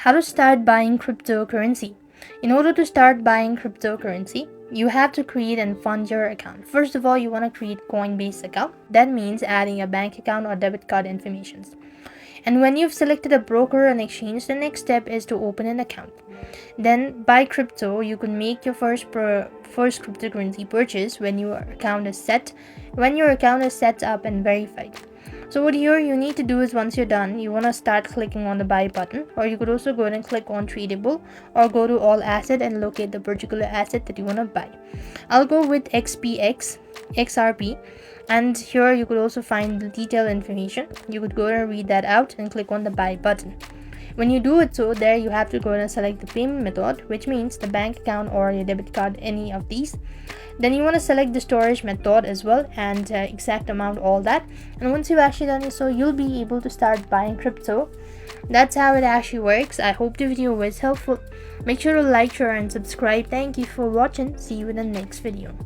How to start buying cryptocurrency. In order to start buying cryptocurrency, you have to create and fund your account. First of all, you want to create Coinbase account. That means adding a bank account or debit card information. And when you've selected a broker or an exchange, the next step is to open an account. Then buy crypto. You can make your first cryptocurrency purchase when your account is set up and verified. So what here you need to do is, once you're done, you want to start clicking on the buy button, or you could also go ahead and click on tradable, or go to all asset and locate the particular asset that you want to buy. I'll go with XRP, and here you could also find the detailed information. You could go and read that out and click on the buy button. When you do it, so there you have to go and select the payment method, which means the bank account or your debit card, any of these. Then you want to select the storage method as well, and exact amount, all that. And once you've actually done it, so you'll be able to start buying crypto. That's how it actually works. I hope the video was helpful. Make sure to like, share and subscribe. Thank you for watching. See you in the next video.